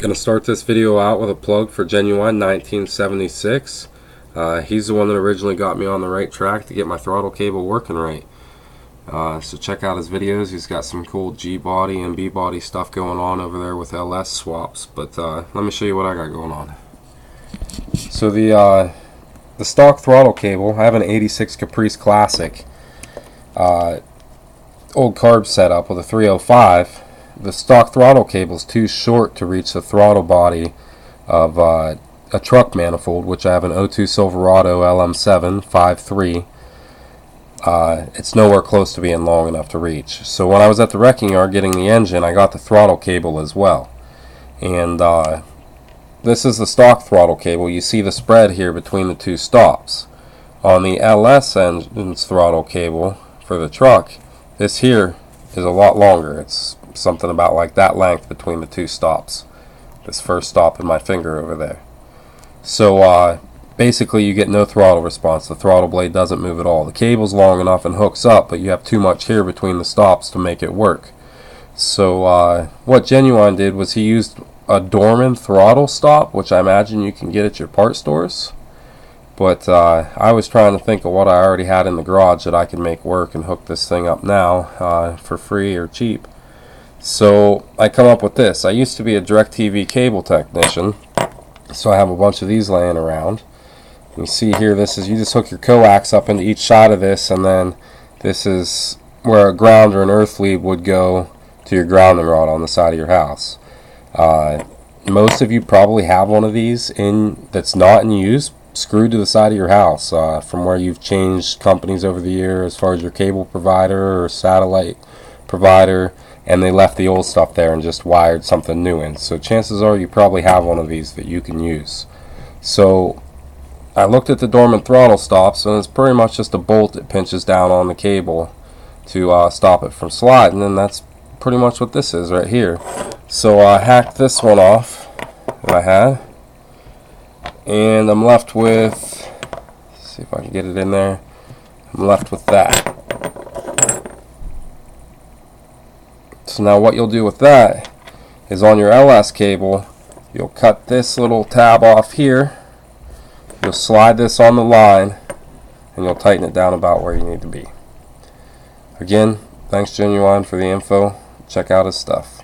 Gonna start this video out with a plug for Genuine 1976. He's the one that originally got me on the right track to get my throttle cable working right. So check out his videos. He's got some cool G body and B body stuff going on over there with LS swaps. But let me show you what I got going on. So the stock throttle cable, I have an '86 Caprice Classic, old carb setup with a 305. The stock throttle cable is too short to reach the throttle body of a truck manifold, which I have an '02 Silverado LM7 5.3. It's nowhere close to being long enough to reach. So when I was at the wrecking yard getting the engine, I got the throttle cable as well. And this is the stock throttle cable. You see the spread here between the two stops. On the LS engine's throttle cable for the truck, this here is a lot longer. It's something about like that length between the two stops. This first stop and my finger over there. So basically you get no throttle response. The throttle blade doesn't move at all. The cable's long enough and hooks up, but you have too much here between the stops to make it work. So what Genuine did was he used a Dorman throttle stop, which I imagine you can get at your part stores. But I was trying to think of what I already had in the garage that I could make work and hook this thing up now for free or cheap. So I come up with this. I used to be a DirecTV cable technician, so I have a bunch of these laying around. You see here, this is, you just hook your coax up into each side of this, and then this is where a ground or an earth lead would go to your grounding rod on the side of your house. Most of you probably have one of these that's not in use, screwed to the side of your house from where you've changed companies over the year as far as your cable provider or satellite provider, and they left the old stuff there and just wired something new in. So chances are you probably have one of these that you can use. So I looked at the Dorman throttle stops, and it's pretty much just a bolt that pinches down on the cable to stop it from sliding, and that's pretty much what this is right here. So I hacked this one off that I had, and I'm left with, let's see if I can get it in there, I'm left with that. So now what you'll do with that is on your LS cable, you'll cut this little tab off here, you'll slide this on the line, and you'll tighten it down about where you need to be. Again, thanks Genuine for the info. Check out his stuff.